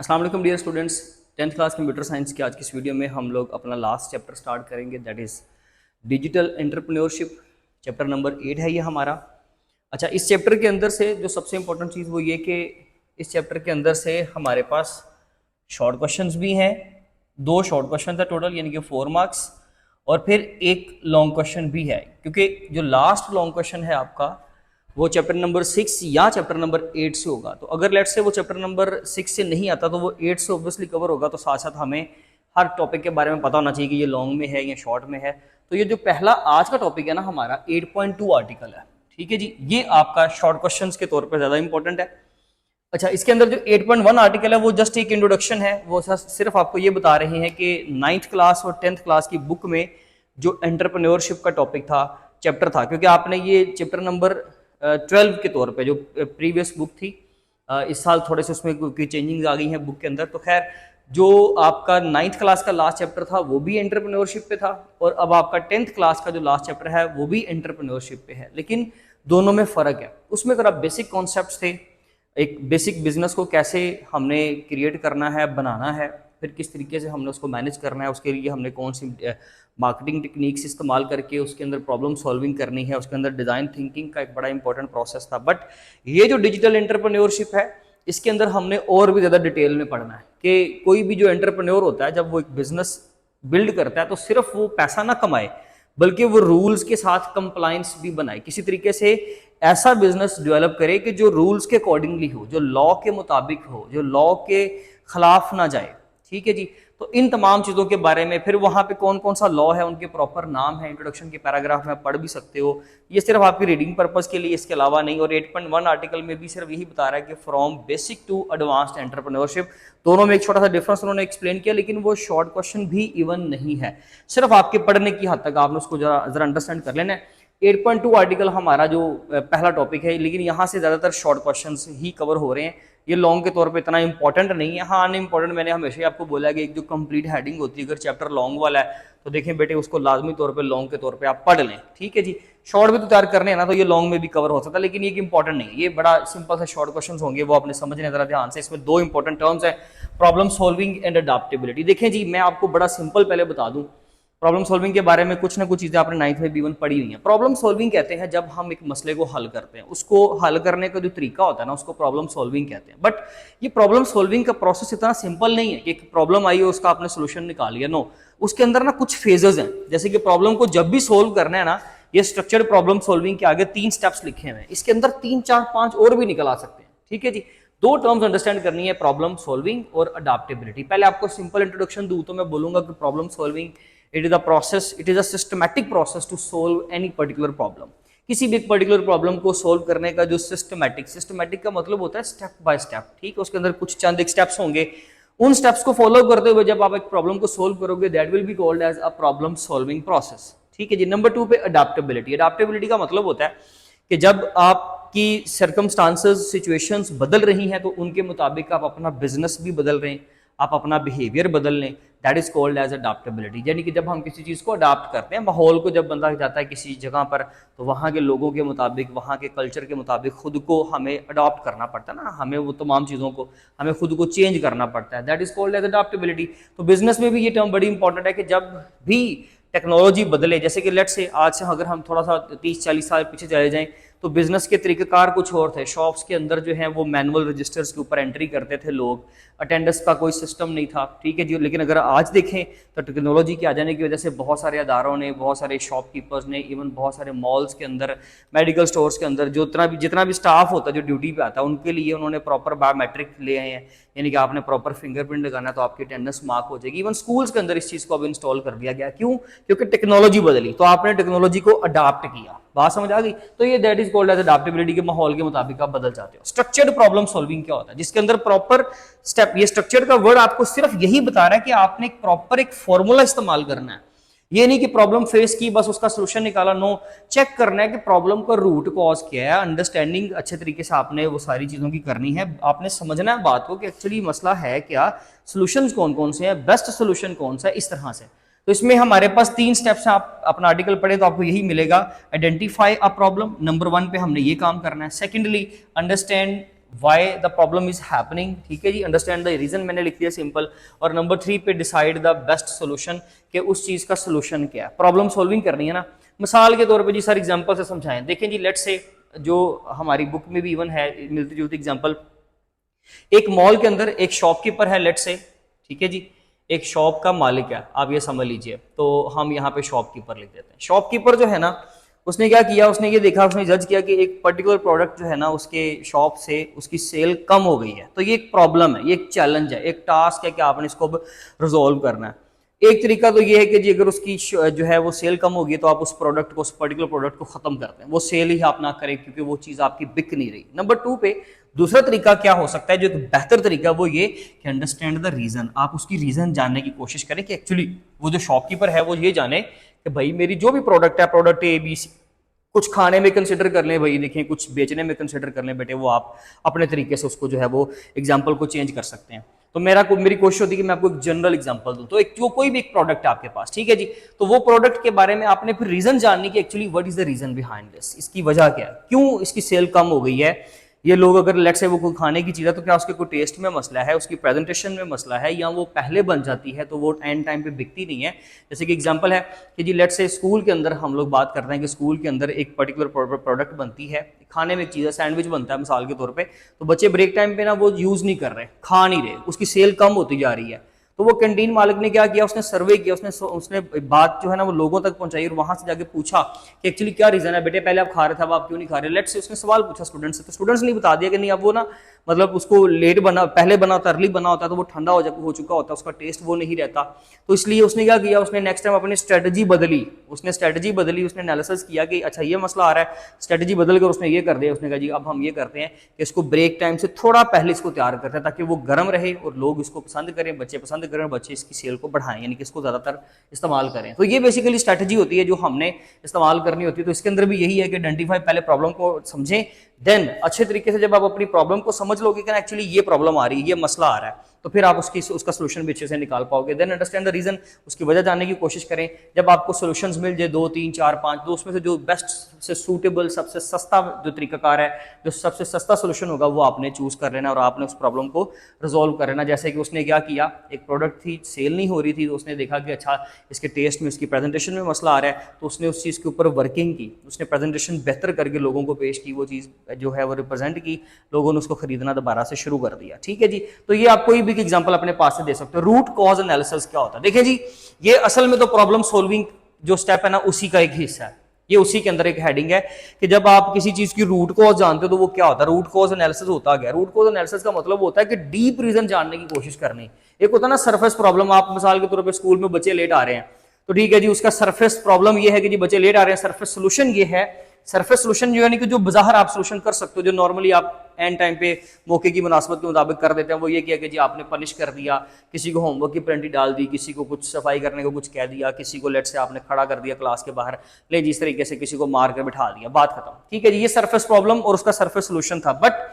अस्सलाम वालेकुम dear students. 10th class computer science की आज की इस वीडियो में हम लोग अपना लास्ट चैप्टर स्टार्ट करेंगे, that is digital entrepreneurship. Chapter number 8 है ये हमारा। अच्छा, इस चैप्टर के अंदर से जो सबसे इंपॉर्टेंट चीज़ वो ये कि इस चैप्टर के अंदर से हमारे पास शॉर्ट क्वेश्चंस भी हैं। 2 शॉर्ट क्वेश्चन है टोटल, यानी कि 4 मार्क्स, और फिर एक लॉन्ग क्वेश्चन भी है, क्योंकि जो लास्ट लॉन्ग क्वेश्चन है आपका वो चैप्टर नंबर 6 या चैप्टर नंबर 8 से होगा। तो अगर लेट से वो चैप्टर नंबर 6 से नहीं आता तो वो 8 से ऑब्वियसली कवर होगा। तो साथ साथ हमें हर टॉपिक के बारे में पता होना चाहिए कि ये लॉन्ग में है या शॉर्ट में है। तो ये जो पहला आज का टॉपिक है ना हमारा 8.2 आर्टिकल है, ठीक है जी, ये आपका शॉर्ट क्वेश्चंस के तौर पर ज़्यादा इंपॉर्टेंट है। अच्छा, इसके अंदर जो 8.1 आर्टिकल है वो जस्ट एक इंट्रोडक्शन है, वो सिर्फ आपको ये बता रहे हैं कि 9th क्लास और 10th क्लास की बुक में जो एंटरप्रेन्योरशिप का टॉपिक था, चैप्टर था, क्योंकि आपने ये चैप्टर नंबर 12 के तौर पे जो प्रीवियस बुक थी, इस साल थोड़े से उसमें कोई चेंजिंग आ गई हैं बुक के अंदर। तो खैर, जो आपका 9th क्लास का लास्ट चैप्टर था वो भी एंटरप्रेन्योरशिप पे था, और अब आपका 10th क्लास का जो लास्ट चैप्टर है वो भी एंटरप्रेन्योरशिप पे है, लेकिन दोनों में फ़र्क है। उसमें ज़रा बेसिक कॉन्सेप्ट थे, एक बेसिक बिजनेस को कैसे हमने क्रिएट करना है, बनाना है, फिर किस तरीके से हमने उसको मैनेज करना है, उसके लिए हमने कौन सी मार्केटिंग टेक्निक्स इस्तेमाल करके उसके अंदर प्रॉब्लम सॉल्विंग करनी है, उसके अंदर डिज़ाइन थिंकिंग का एक बड़ा इंपॉर्टेंट प्रोसेस था। बट ये जो डिजिटल एंटरप्रेन्योरशिप है, इसके अंदर हमने और भी ज़्यादा डिटेल में पढ़ना है कि कोई भी जो एंटरप्रेन्योर होता है, जब वो एक बिजनेस बिल्ड करता है तो सिर्फ वो पैसा ना कमाए, बल्कि वो रूल्स के साथ कंप्लायंस भी बनाए, किसी तरीके से ऐसा बिजनेस डेवलप करे कि जो रूल्स के अकॉर्डिंगली हो, जो लॉ के मुताबिक हो, जो लॉ के खिलाफ ना जाए, ठीक है जी। तो इन तमाम चीज़ों के बारे में, फिर वहाँ पे कौन कौन सा लॉ है, उनके प्रॉपर नाम है, इंट्रोडक्शन के पैराग्राफ में पढ़ भी सकते हो। ये सिर्फ आपकी रीडिंग पर्पस के लिए, इसके अलावा नहीं। और 8.1 आर्टिकल में भी सिर्फ यही बता रहा है कि from basic to advanced entrepreneurship, दोनों में एक छोटा सा डिफरेंस उन्होंने एक्सप्लेन किया, लेकिन वो शॉर्ट क्वेश्चन भी इवन नहीं है, सिर्फ आपके पढ़ने की हद तक आपने उसको जरा अंडरस्टैंड कर लेना है। 8.2 आर्टिकल हमारा जो पहला टॉपिक है, लेकिन यहाँ से ज़्यादातर शॉर्ट क्वेश्चंस ही कवर हो रहे हैं, ये लॉन्ग के तौर पे इतना इंपॉर्टेंट नहीं है। हाँ, अनइम्पॉर्टेंट मैंने हमेशा ही आपको बोला कि एक जो कंप्लीट हेडिंग होती है, अगर चैप्टर लॉन्ग वाला है तो देखें बेटे उसको लाजमी तौर पे लॉन्ग के तौर पे आप पढ़ लें, ठीक है जी। शॉर्ट भी तो तैयार करने हैं ना, तो ये लॉन्ग में भी कवर हो सकता है, लेकिन ये इंपॉर्टेंट नहीं है, ये बड़ा सिंपल सा शॉर्ट क्वेश्चन होंगे, वो आपने समझने जरा ध्यान से। इसमें 2 इंपॉर्टेंट टर्म्स है, प्रॉब्लम सॉल्विंग एंड अडाप्टेबिलिटी। देखें जी, मैं आपको बड़ा सिंपल पहले बता दूं, प्रॉब्लम सॉल्विंग के बारे में कुछ ना कुछ चीज़ें आपने 9th में B1 पढ़ी हुई हैं। प्रॉब्लम सॉल्विंग कहते हैं जब हम एक मसले को हल करते हैं, उसको हल करने का जो तरीका होता है ना, उसको प्रॉब्लम सॉल्विंग कहते हैं। बट ये प्रॉब्लम सॉल्विंग का प्रोसेस इतना सिंपल नहीं है कि एक प्रॉब्लम आई है उसका आपने सोल्यूशन निकाल लिया। नो, उसके अंदर ना कुछ फेजेस हैं। जैसे कि प्रॉब्लम को जब भी सोल्व करना है ना, ये स्ट्रक्चर्ड प्रॉब्लम सॉल्विंग के आगे 3 स्टेप्स लिखे हुए हैं, इसके अंदर 3 4 5 और भी निकल आ सकते हैं, ठीक है जी। 2 टर्म्स अंडरस्टैंड करनी है, प्रॉब्लम सॉल्विंग और अडाप्टेबिलिटी। पहले आपको सिंपल इंट्रोडक्शन दूं तो मैं बोलूंगा कि problem solving it is a process, it is a systematic process to solve any particular problem. किसी भी एक पर्टिकुलर प्रॉब्लम को सोल्व करने का जो सिस्टमैटिक का मतलब होता है स्टेप बाय स्टेप, ठीक है। उसके अंदर कुछ चंद एक स्टेप्स होंगे, उन स्टेप्स को फॉलो करते हुए जब आप एक प्रॉब्लम को सोल्व करोगे, that will be called as a problem solving process, ठीक है जी। नंबर 2 पे अडाप्टेबिलिटी। अडाप्टेबिलिटी का मतलब होता है कि जब आपकी सर्कमस्टांसेस, सिचुएशंस बदल रही हैं तो उनके मुताबिक आप अपना बिजनेस भी बदल रहे हैं, आप अपना बिहेवियर बदल लें, that is called as adaptability. यानी कि जब हम किसी चीज़ को अडाप्ट करते हैं, माहौल को जब बंदा जाता है किसी जगह पर, तो वहाँ के लोगों के मुताबिक, वहाँ के कल्चर के मुताबिक खुद को हमें अडॉप्ट करना पड़ता है ना, हमें वो तमाम चीज़ों को हमें खुद को चेंज करना पड़ता है, that is called as adaptability. तो बिजनेस में भी ये टर्म बड़ी इंपॉर्टेंट है कि जब भी टेक्नोलॉजी बदले, जैसे कि लेट से आज से अगर हम थोड़ा सा 30-40 साल पीछे चले जाएं तो बिजनेस के तरीक़ेकार कुछ और थे। शॉप्स के अंदर जो है वो मैनुअल रजिस्टर्स के ऊपर एंट्री करते थे लोग, अटेंडेंस का कोई सिस्टम नहीं था, ठीक है जी। लेकिन अगर आज देखें तो टेक्नोलॉजी के आ जाने की वजह से बहुत सारे अदारों ने, बहुत सारे शॉपकीपर्स ने, इवन बहुत सारे मॉल्स के अंदर, मेडिकल स्टोर्स के अंदर जो जितना भी स्टाफ होता है जो ड्यूटी पे आता है, उनके लिए उन्होंने प्रॉपर बायोमेट्रिक ले आए हैं, यानी कि आपने प्रॉपर फिंगरप्रिंट लगाना है तो आपकी अटेंडेंस मार्क हो जाएगी। इवन स्कूल्स के अंदर इस चीज़ को अब इंस्टॉल कर दिया गया। क्यों? क्योंकि टेक्नोलॉजी बदली, तो आपने टेक्नोलॉजी को अडाप्ट किया। बात समझ आ गई? तो ये that is called as adaptability के माहौल के मुताबिक आप बदल जाते हो। स्ट्रक्चर्ड प्रॉब्लम सॉल्विंग क्या होता है? जिसके अंदर प्रॉपर स्टेप, ये स्ट्रक्चर्ड का वर्ड आपको सिर्फ यही बता रहा है कि आपने एक प्रॉपर एक फॉर्मूला इस्तेमाल करना है। ये नहीं कि प्रॉब्लम फेस की बस उसका सोल्यूशन निकाला, नो, चेक करना है कि प्रॉब्लम का रूट कॉज क्या है, अंडरस्टैंडिंग अच्छे तरीके से आपने वो सारी चीज़ों की करनी है। आपने समझना है बात को कि एक्चुअली मसला है क्या, सोल्यूशन कौन कौन से हैं, बेस्ट सोल्यूशन कौन सा है, इस तरह से। तो इसमें हमारे पास 3 स्टेप्स हैं। आप अपना आर्टिकल पढ़े तो आपको यही मिलेगा, आइडेंटिफाई अ प्रॉब्लम, नंबर 1 पे हमने ये काम करना है। Secondly, understand why the problem is happening, ठीक है जी, अंडरस्टैंड द रीजन मैंने लिख दिया सिंपल। और नंबर 3 पे डिसाइड द बेस्ट सोल्यूशन, कि उस चीज का सोल्यूशन क्या है, प्रॉब्लम सॉल्विंग करनी है ना। मिसाल के तौर पे जी सर एग्जांपल से समझाएं, देखें जी लेट्स से जो हमारी बुक में भी इवन है मिलती जुलती एग्जांपल, एक मॉल के अंदर एक शॉपकीपर है लेट्स से, ठीक है जी, एक शॉप का मालिक है, आप ये समझ लीजिए, तो हम यहाँ पे शॉपकीपर लिख देते हैं। शॉपकीपर जो है ना, उसने क्या किया, उसने ये देखा, उसने जज किया कि एक पर्टिकुलर प्रोडक्ट जो है ना उसके शॉप से उसकी सेल कम हो गई है, तो ये एक प्रॉब्लम है, ये एक चैलेंज है, एक टास्क है कि आपने इसको रिजोल्व करना है। एक तरीका तो ये है कि जी अगर उसकी जो है वो सेल कम होगी तो आप उस प्रोडक्ट को, उस पर्टिकुलर प्रोडक्ट को खत्म कर दें, वो सेल ही आप ना करें क्योंकि वो चीज आपकी बिक नहीं रही। नंबर 2 पे दूसरा तरीका क्या हो सकता है, जो एक बेहतर तरीका, वो ये कि अंडरस्टैंड द रीजन, आप उसकी रीजन जानने की कोशिश करें कि एक्चुअली वो जो शॉपकीपर है वो ये जाने कि भाई मेरी जो भी प्रोडक्ट है, प्रोडक्ट ए बी सी, कुछ खाने में कंसिडर कर लें भाई, देखिए कुछ बेचने में कंसिडर कर लें बेटे, वो आप अपने तरीके से उसको जो है वो एग्जाम्पल को चेंज कर सकते हैं। तो मेरी कोशिश होती है कि मैं आपको एक जनरल एग्जांपल दूं। तो एक जो कोई भी एक प्रोडक्ट है आपके पास, ठीक है जी, तो वो प्रोडक्ट के बारे में आपने फिर रीजन जाननी कि actually what is the reason behind this, इसकी वजह क्या है, क्यों इसकी सेल कम हो गई है। ये लोग अगर लेट से वो कोई खाने की चीज़ है तो क्या उसके कोई टेस्ट में मसला है, उसकी प्रेजेंटेशन में मसला है, या वो पहले बन जाती है तो वो एंड टाइम पे बिकती नहीं है। जैसे कि एग्जांपल है कि जी लेट से स्कूल के अंदर हम लोग बात करते हैं कि स्कूल के अंदर एक पर्टिकुलर प्रोडक्ट बनती है, खाने में एक चीज़ है, सैंडविच बनता है मिसाल के तौर पे, तो बच्चे ब्रेक टाइम पे ना वो यूज़ नहीं कर रहे, खा नहीं रहे, उसकी सेल कम होती जा रही है। तो वो कैंटीन मालिक ने क्या किया, उसने सर्वे किया, उसने बात जो है ना वो लोगों तक पहुंचाई और वहां से जाके पूछा कि एक्चुअली क्या रीजन है बेटे, पहले आप खा रहे थे अब आप क्यों नहीं खा रहे। लेट से उसने सवाल पूछा स्टूडेंट से, तो स्टूडेंट्स ने बता दिया कि नहीं अब वो ना मतलब उसको लेट बना, पहले बना होता, अर्ली बना होता है तो वो ठंडा हो चुका होता है, उसका टेस्ट वो नहीं रहता। तो इसलिए उसने क्या किया, उसने नेक्स्ट टाइम अपनी स्ट्रेटजी बदली, उसने एनालिसिस किया कि अच्छा ये मसला आ रहा है, स्ट्रेटजी बदल कर उसने ये कर दिया, उसने कहा जी अब हम ये करते हैं कि इसको ब्रेक टाइम से थोड़ा पहले इसको तैयार करते हैं ताकि वो गर्म रहे और लोग इसको पसंद करें, बच्चे पसंद करें, बच्चे इसकी सेल को बढ़ाएं, यानी कि इसको ज़्यादातर इस्तेमाल करें। तो ये बेसिकली स्ट्रेटजी होती है जो हमने इस्तेमाल करनी होती है। तो इसके अंदर भी यही है कि आइडेंटिफाई, पहले प्रॉब्लम को समझें, देन अच्छे तरीके से जब आप अपनी प्रॉब्लम को समझ लोगे कि एक्चुअली ये प्रॉब्लम आ रही है, ये मसला आ रहा है, तो फिर आप उसका सोल्यूशन भी अच्छे से निकाल पाओगे। देन अंडरस्टैंड द रीजन, उसकी वजह जानने की कोशिश करें। जब आपको सोल्यूशंस मिल जाए 2 3 4 5, तो उसमें से जो बेस्ट से सूटेबल, सबसे सस्ता जो तरीकाकार है, जो सबसे सस्ता सोल्यूशन होगा वो आपने चूज कर लेना और आपने उस प्रॉब्लम को रिजोल्व कर लेना। जैसे कि उसने क्या किया, एक प्रोडक्ट थी, सेल नहीं हो रही थी, तो उसने देखा कि अच्छा इसके टेस्ट में, इसकी प्रेजेंटेशन में मसला आ रहा है, तो उसने उस चीज़ के ऊपर वर्किंग की, उसने प्रेजेंटेशन बेहतर करके लोगों को पेश की, वो चीज़ जो है वो रिप्रेजेंट की, लोगों ने उसको खरीदना दोबारा से शुरू कर दिया। ठीक है जी, तो ये आप कोई भी एग्जांपल अपने पास से दे सकते हो। रूट कॉज एनालिसिस क्या होता है, देखिए जी, ये असल में तो प्रॉब्लम सॉल्विंग जो स्टेप है ना उसी का एक हिस्सा है, ये उसी के अंदर एक हेडिंग है कि जब आप किसी चीज की रूट कॉज जानते हो तो वो क्या होता है। रूट कॉज एनालिसिस होता क्या, रूट कॉज एनालिसिस का मतलब होता है कि डीप रीजन जानने की कोशिश करनी। एक होता है ना सरफेस प्रॉब्लम, आप मिसाल के तौर पे स्कूल में बच्चे लेट आ रहे हैं, तो ठीक है जी, उसका सरफेस प्रॉब्लम ये है कि जी बच्चे लेट आ रहे हैं, सरफेस सोल्यूशन ये है। सरफेस सोल्यूशन जो है कि जो बाहर आप सोल्यूशन कर सकते हो, जो नॉर्मली आप एंड टाइम पे मौके की मुनासबत के मुताबिक कर देते हैं, वो ये किया कि जी आपने पनिश कर दिया, किसी को होमवर्क की पेनल्टी डाल दी, किसी को कुछ सफाई करने को कुछ कह दिया, किसी को लेट से आपने खड़ा कर दिया क्लास के बाहर, ले जिस तरीके से किसी को मार कर बिठा दिया, बात खत्म। ठीक है जी, ये सरफेस प्रॉब्लम और उसका सरफेस सोल्यूशन था। बट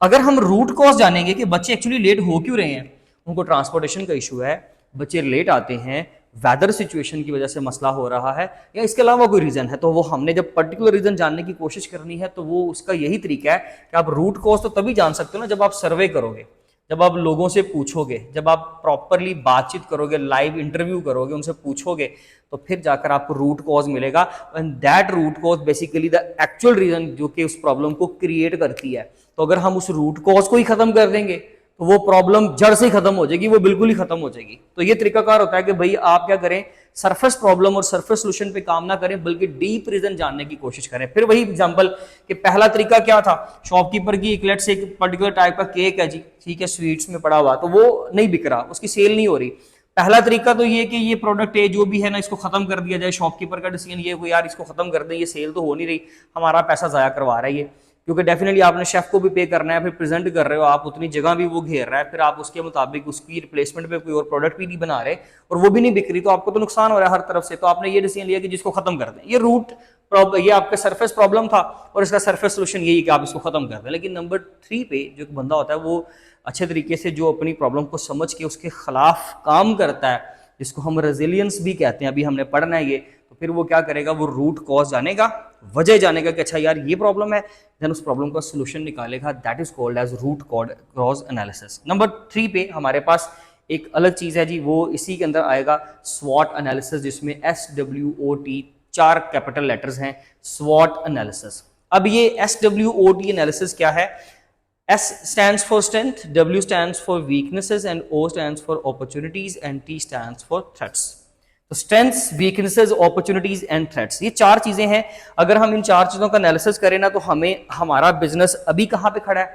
अगर हम रूट कॉज जानेंगे कि बच्चे एक्चुअली लेट हो क्यों रहे हैं, उनको ट्रांसपोर्टेशन का इशू है, बच्चे लेट आते हैं, वेदर सिचुएशन की वजह से मसला हो रहा है, या इसके अलावा कोई रीजन है, तो वो हमने जब पर्टिकुलर रीजन जानने की कोशिश करनी है तो वो उसका यही तरीका है कि आप रूट कॉज तो तभी जान सकते हो ना जब आप सर्वे करोगे, जब आप लोगों से पूछोगे, जब आप प्रॉपरली बातचीत करोगे, लाइव इंटरव्यू करोगे, उनसे पूछोगे, तो फिर जाकर आपको रूट कॉज मिलेगा। And that root cause basically the actual reason जो कि उस प्रॉब्लम को क्रिएट करती है। तो अगर हम उस रूट कॉज को ही खत्म कर देंगे तो वो प्रॉब्लम जड़ से ही खत्म हो जाएगी, वो बिल्कुल ही खत्म हो जाएगी। तो ये तरीकाकार होता है कि भाई आप क्या करें, सरफेस प्रॉब्लम और सरफेस सोल्यूशन पे काम ना करें बल्कि डीप रीजन जानने की कोशिश करें। फिर वही एग्जांपल कि पहला तरीका क्या था, शॉपकीपर की एक लेट से एक पर्टिकुलर टाइप का केक है जी, ठीक है, स्वीट्स में पड़ा हुआ, तो वो नहीं बिक रहा, उसकी सेल नहीं हो रही। पहला तरीका तो ये कि ये प्रोडक्ट है जो भी है ना, इसको खत्म कर दिया जाए। शॉपकीपर का डिसीजन ये हो यार इसको खत्म कर दें, ये सेल तो हो नहीं रही, हमारा पैसा जाया करवा रहा है ये, क्योंकि डेफिनेटली आपने शेफ को भी पे करना है, फिर प्रेजेंट कर रहे हो आप, उतनी जगह भी वो घेर रहा है, फिर आप उसके मुताबिक उसकी रिप्लेसमेंट में कोई और प्रोडक्ट भी नहीं बना रहे और वो भी नहीं बिक रही, तो आपको तो नुकसान हो रहा है हर तरफ से। तो आपने ये डिसीजन लिया कि जिसको खत्म कर दें, ये रूट ये आपका सरफेस प्रॉब्लम था और इसका सरफेस सोल्यूशन यही कि आप इसको खत्म कर दें। लेकिन नंबर 3 पे जो बंदा होता है वो अच्छे तरीके से जो अपनी प्रॉब्लम को समझ के उसके खिलाफ काम करता है, जिसको हम रेजिलियंस भी कहते हैं, अभी हमने पढ़ना है ये, तो फिर वो क्या करेगा, वो रूट कॉज जानेगा, वजह जानेगा कि अच्छा यार ये प्रॉब्लम है, देन उस प्रॉब्लम का सोल्यूशन निकालेगा। That is called as root cause analysis. Number 3 पे हमारे पास एक अलग चीज है जी, वो इसी के अंदर आएगा स्वॉट एनालिसिस, जिसमें SWOT 4 कैपिटल लेटर्स हैं, स्वॉट एनालिसिस। अब ये SWOT एनालिसिस क्या है? S stands for strength, W stands for weaknesses, and O stands for opportunities, and T stands for threats. तो strengths, weaknesses, opportunities and threats, ये 4 चीजें हैं। अगर हम इन 4 चीजों का एनालिसिस करें ना, तो हमें हमारा बिजनेस अभी कहाँ पे खड़ा है,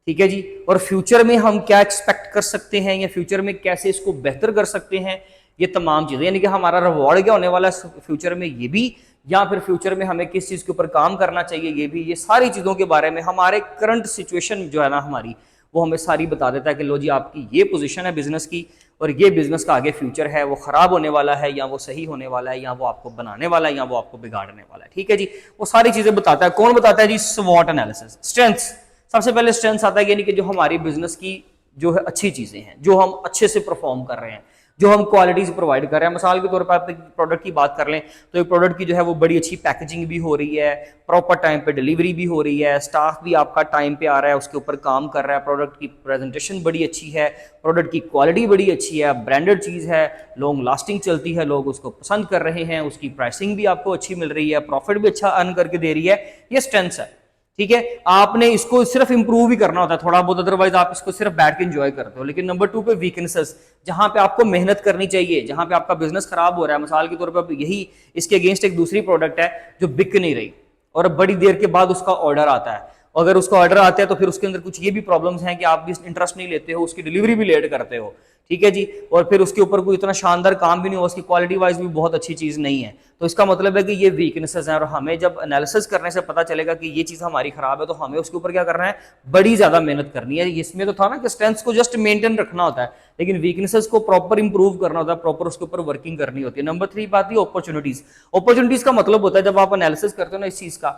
ठीक है जी, और फ्यूचर में हम क्या एक्सपेक्ट कर सकते हैं, या फ्यूचर में कैसे इसको बेहतर कर सकते हैं, ये तमाम चीजें, यानी कि हमारा रिवॉर्ड क्या होने वाला है फ्यूचर में, ये भी, या फिर फ्यूचर में हमें किस चीज के ऊपर काम करना चाहिए, ये भी, ये सारी चीजों के बारे में हमारे करंट सिचुएशन जो है ना हमारी, वो हमें सारी बता देता है कि लो जी आपकी ये पोजीशन है बिजनेस की, और ये बिजनेस का आगे फ्यूचर है, वो खराब होने वाला है या वो सही होने वाला है, या वो आपको बनाने वाला है या वो आपको बिगाड़ने वाला है, ठीक है जी। वो सारी चीजें बताता है। कौन बताता है जी? स्वॉट एनालिसिस। स्ट्रेंथ्स, सबसे पहले स्ट्रेंथ्स आता है, यानी कि जो हमारी बिजनेस की जो है अच्छी चीजें हैं, जो हम अच्छे से परफॉर्म कर रहे हैं, जो हम क्वालिटीज प्रोवाइड कर रहे हैं। मिसाल के तौर पर आप प्रोडक्ट की बात कर लें, तो एक प्रोडक्ट की जो है वो बड़ी अच्छी पैकेजिंग भी हो रही है, प्रॉपर टाइम पे डिलीवरी भी हो रही है, स्टाफ भी आपका टाइम पे आ रहा है, उसके ऊपर काम कर रहा है, प्रोडक्ट की प्रेजेंटेशन बड़ी अच्छी है, प्रोडक्ट की क्वालिटी बड़ी अच्छी है, ब्रांडेड चीज़ है, लॉन्ग लास्टिंग चलती है, लोग उसको पसंद कर रहे हैं, उसकी प्राइसिंग भी आपको अच्छी मिल रही है, प्रॉफिट भी अच्छा अर्न करके दे रही है। ये स्ट्रेंथ्स है, ठीक है। आपने इसको सिर्फ इंप्रूव ही करना होता है थोड़ा बहुत, अदरवाइज आप इसको सिर्फ बैठ के एंजॉय करते हो। लेकिन नंबर 2 पे वीकनेसेस, जहां पे आपको मेहनत करनी चाहिए, जहां पे आपका बिजनेस खराब हो रहा है। मिसाल के तौर पे यही इसके अगेंस्ट एक दूसरी प्रोडक्ट है जो बिक नहीं रही, और बड़ी देर के बाद उसका ऑर्डर आता है। अगर उसका ऑर्डर आता है तो फिर उसके अंदर कुछ ये भी प्रॉब्लम्स हैं कि आप भी इंटरेस्ट नहीं लेते हो, उसकी डिलीवरी भी लेट करते हो, ठीक है जी, और फिर उसके ऊपर कोई इतना शानदार काम भी नहीं हो, उसकी क्वालिटी वाइज भी बहुत अच्छी चीज नहीं है। तो इसका मतलब है कि ये वीकनेसेस हैं, और हमें जब एनालिसिस करने से पता चलेगा कि ये चीज हमारी खराब है, तो हमें उसके ऊपर क्या करना है, बड़ी ज्यादा मेहनत करनी है। इसमें तो था ना कि स्ट्रेंथ्स को जस्ट मेंटेन रखना होता है, लेकिन वीकनेसेस को प्रॉपर इंप्रूव करना होता है, प्रॉपर उसके ऊपर वर्किंग करनी होती है। नंबर 3 बात है अपॉर्चुनिटीज। अपॉर्चुनिटीज का मतलब होता है, जब आप एनालिसिस करते हो ना इस चीज का,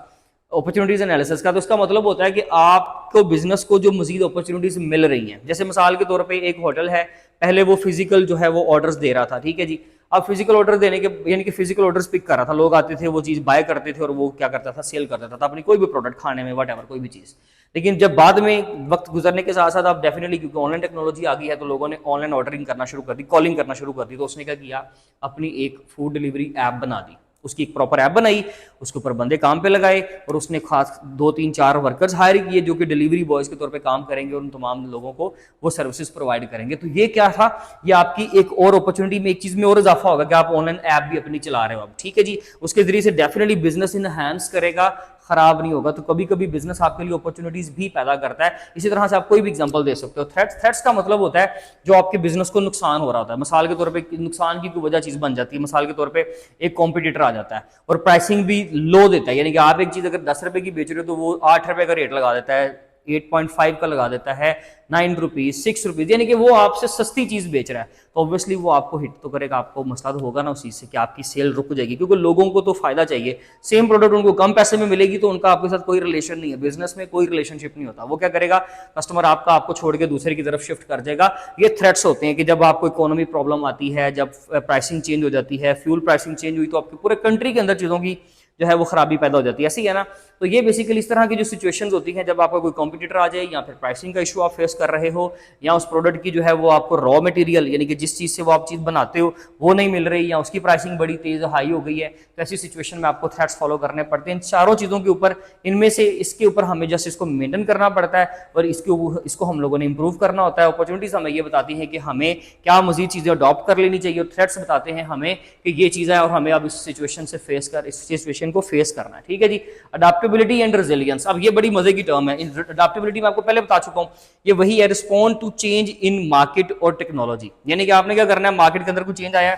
अपॉर्चुनिटीज एनालिसिस का, तो उसका मतलब होता है कि आपको बिजनेस को जो मजीद अपॉर्चुनिटीज मिल रही हैं। जैसे मिसाल के तौर पे एक होटल है, पहले वो फिजिकल जो है वो ऑर्डर्स दे रहा था, ठीक है जी। अब फिजिकल ऑर्डर देने के, यानी कि फिजिकल ऑर्डर्स पिक कर रहा था, लोग आते थे, वो चीज बाय करते थे, और वो क्या करता था, सेल कर देता था अपनी कोई भी प्रोडक्ट, खाने में वट एवर कोई भी चीज। लेकिन जब बाद में वक्त गुजरने के साथ साथ आप डेफिनेटली, क्योंकि ऑनलाइन टेक्नोलॉजी आ गई है, तो लोगों ने ऑनलाइन ऑर्डरिंग करना शुरू कर दी, कॉलिंग करना शुरू कर दी। तो उसने क्या किया, अपनी एक फूड डिलीवरी ऐप बना दी, उसकी एक प्रॉपर ऐप बनाई, उसके ऊपर बंदे काम पे लगाए, और उसने खास 2-3-4 वर्कर्स हायर किए जो कि डिलीवरी बॉयज के तौर पे काम करेंगे, और उन तमाम लोगों को वो सर्विसेज प्रोवाइड करेंगे। तो ये क्या था, ये आपकी एक और अपॉर्चुनिटी में एक चीज में और इजाफा होगा कि आप ऑनलाइन ऐप भी अपनी चला रहे हो अब, ठीक है जी। उसके जरिए से डेफिनेटली बिजनेस इनहैंस करेगा, खराब नहीं होगा। तो कभी कभी बिजनेस आपके लिए अपॉर्चुनिटीज भी पैदा करता है। इसी तरह से आप कोई भी एग्जांपल दे सकते हो। थ्रेट्स का मतलब होता है जो आपके बिजनेस को नुकसान हो रहा होता है। मिसाल के तौर पे नुकसान की कोई वजह चीज बन जाती है। मिसाल के तौर पे एक कॉम्पिटिटर आ जाता है और प्राइसिंग भी लो देता है, यानी कि आप एक चीज अगर 10 रुपए की बेच रहे हो तो वो 8 रुपए का रेट लगा देता है, 8.5 का लगा देता है, 9 रुपीज, 6 रुपीज, यानी कि वो आपसे सस्ती चीज बेच रहा है। तो ऑब्वियसली वो आपको हिट तो करेगा, आपको मसला तो होगा ना उस चीज से कि आपकी सेल रुक जाएगी, क्योंकि लोगों को तो फायदा चाहिए। सेम प्रोडक्ट उनको कम पैसे में मिलेगी तो उनका आपके साथ कोई रिलेशन नहीं है, बिजनेस में कोई रिलेशनशिप नहीं होता। वो क्या करेगा, कस्टमर आपको छोड़ के दूसरे की तरफ शिफ्ट कर जाएगा। ये थ्रेट्स होते हैं कि जब आपको इकोनॉमी प्रॉब्लम आती है, जब प्राइसिंग चेंज हो जाती है, फ्यूल प्राइसिंग चेंज हुई, तो आपके पूरे कंट्री के अंदर चीजों की जो है वो खराबी पैदा हो जाती है, ऐसी है ना। तो ये बेसिकली इस तरह की जो सिचुएशंस होती हैं, जब आपका कोई कॉम्पिटिटर आ जाए, या फिर प्राइसिंग का इशू आप फेस कर रहे हो, या उस प्रोडक्ट की जो है वो आपको रॉ मटेरियल, यानी कि जिस चीज से वो आप चीज बनाते हो वो नहीं मिल रही, या उसकी प्राइसिंग बड़ी तेज हाई हो गई है, तो ऐसी सिचुएशन में आपको थ्रेट्स फॉलो करने पड़ते हैं। इन चारों चीजों के ऊपर, इनमें से इसके ऊपर हमें जस्ट इसको मेंटेन करना पड़ता है, और इसको हम लोगों ने इंप्रूव करना होता है। अपॉर्चुनिटीज हमें ये बताती हैं कि हमें क्या मजीद चीजें अडॉप्ट कर लेनी चाहिए, और थ्रेट्स बताते हैं हमें कि ये चीज है और हमें अब इस सिचुएशन से इस सिचुएशन को फेस करना है, ठीक है जी। अडैप्टेबिलिटी एंड रेजिलियंस, अब ये बड़ी मजे की टर्म है। अडैप्टेबिलिटी मैं आपको पहले बता चुका हूं, ये वही है, respond to change in market और टेक्नोलॉजी, यानी कि आपने क्या करना है, मार्केट के अंदर कोई चेंज आया है,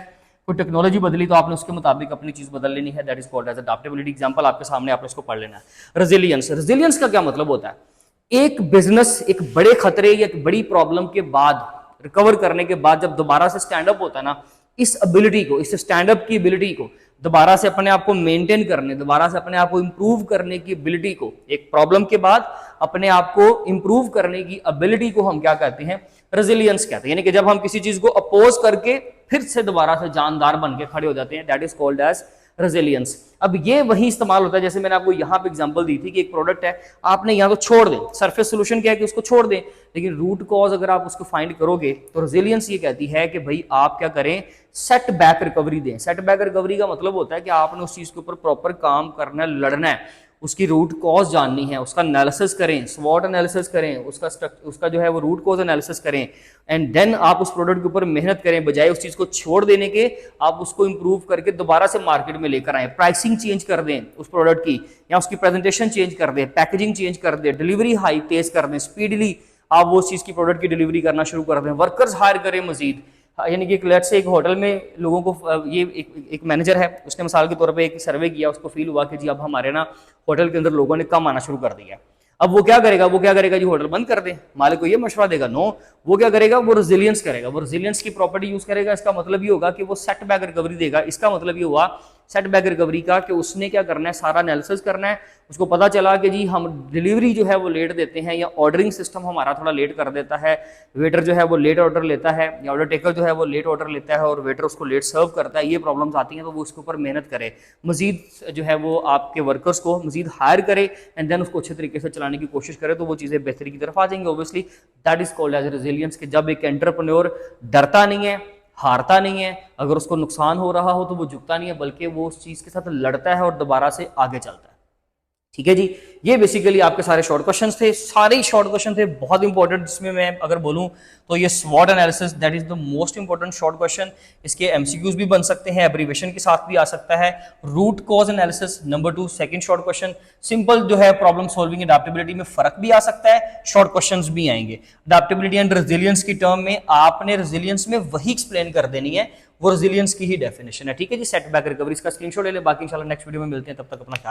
कोई टेक्नोलॉजी बदली, तो आपने उसके मुताबिक अपनी चीज बदल लेनी है। That is called as adaptability. Example आपके सामने, आपने इसको पढ़ लेना है। रेजिलियंस का क्या मतलब होता है, एक बिजनेस एक बड़े खतरे या एक बड़ी प्रॉब्लम के बाद, रिकवर करने के बाद जब दोबारा से स्टैंड अप होता है ना, इस एबिलिटी को, इस स्टैंड अप की एबिलिटी को, दोबारा से अपने आप को मेंटेन करने, दोबारा से अपने आप को इंप्रूव करने की एबिलिटी को, एक प्रॉब्लम के बाद अपने आप को इंप्रूव करने की एबिलिटी को हम क्या कहते हैं, रेजिलियंस कहते हैं। यानी कि जब हम किसी चीज को अपोज करके फिर से दोबारा से जानदार बन के खड़े हो जाते हैं, that is called as resilience. अब ये वही इस्तेमाल होता है जैसे मैंने आपको यहाँ पे एग्जांपल दी थी कि एक प्रोडक्ट है, आपने यहाँ को छोड़ दें, सरफेस सोल्यूशन क्या है कि उसको छोड़ दें, लेकिन रूट कॉज अगर आप उसको फाइंड करोगे तो रेजिलियंस ये कहती है कि भाई आप क्या करें, सेट बैक रिकवरी दें। सेट बैक रिकवरी का मतलब होता है कि आपने उस चीज के ऊपर प्रॉपर काम करना है, लड़ना है, उसकी रूट कॉज जाननी है, उसका एनालिसिस करें, स्वॉट एनालिसिस करें, उसका जो है वो रूट कॉज एनालिसिस करें, एंड देन आप उस प्रोडक्ट के ऊपर मेहनत करें, बजाय उस चीज को छोड़ देने के आप उसको इंप्रूव करके दोबारा से मार्केट में लेकर आए, प्राइसिंग चेंज कर दें उस प्रोडक्ट की, या उसकी प्रेजेंटेशन चेंज कर दें, पैकेजिंग चेंज कर दें, डिलीवरी हाई तेज कर दें, स्पीडली आप वो चीज की प्रोडक्ट की डिलीवरी करना शुरू कर दें, वर्कर्स हायर करें मजीद। यानी कि लेट्स से एक होटल में लोगों को ये एक मैनेजर है, उसने मिसाल के तौर पे एक सर्वे किया, उसको फील हुआ कि जी अब हमारे ना होटल के अंदर लोगों ने कम आना शुरू कर दिया। अब वो क्या करेगा जी होटल बंद कर दे, मालिक को ये मशवरा देगा? नो, वो क्या करेगा, वो रेजिलियंस करेगा, वो रेजिलियंस की प्रॉपर्टी यूज करेगा। इसका मतलब ये होगा कि वो सेट बैक रिकवरी देगा। इसका मतलब ये हुआ सेट बैक रिकवरी का कि उसने क्या करना है, सारा एनालिसिस करना है। उसको पता चला कि जी हम डिलीवरी जो है वो लेट देते हैं, या ऑर्डरिंग सिस्टम हमारा थोड़ा लेट कर देता है, वेटर जो है वो लेट ऑर्डर लेता है, या ऑर्डर टेकर जो है वो लेट ऑर्डर लेता है और वेटर उसको लेट सर्व करता है, ये प्रॉब्लम्स आती हैं। तो वो उसके ऊपर मेहनत करे, मजीद जो है वो आपके वर्कर्स को मजीद हायर करे, एंड देन उसको अच्छे तरीके से चलाने की कोशिश करे, तो वो चीज़ें बेहतरी की तरफ आ जाएंगी। Obviously that is called as resilience, कि जब एक एंटरप्रेन्योर डरता नहीं है, हारता नहीं है, अगर उसको नुकसान हो रहा हो तो वो झुकता नहीं है, बल्कि वो उस चीज के साथ लड़ता है और दोबारा से आगे चलता है। ठीक है जी, ये बेसिकली आपके सारे शॉर्ट क्वेश्चंस थे, सारे ही शॉर्ट क्वेश्चन थे, बहुत इंपॉर्टेंट। जिसमें मैं अगर बोलूं तो ये स्वॉट analysis that is the most important short question. इसके एमसीक्यूज भी बन सकते हैं, एब्रीवेशन के साथ भी आ सकता है। Root cause analysis number 2 second short question. Simple जो है प्रॉब्लम सॉल्विंग एडेप्टेबिलिटी में फर्क भी आ सकता है, शॉर्ट क्वेश्चंस भी आएंगे। एडेप्टेबिलिटी एंड रेजिलियंस की टर्म में आपने रेजिलियंस में वही एक्सप्लेन कर देनी है, वो रेजिलियंस की ही डेफिनेशन है। ठीक है जी, सेट बैक रिकवरी, इसका स्क्रीनशॉट ले ले। बाकी इंशाल्लाह नेक्स्ट वीडियो में मिलते हैं, तब तक अपना ख्याल रखें।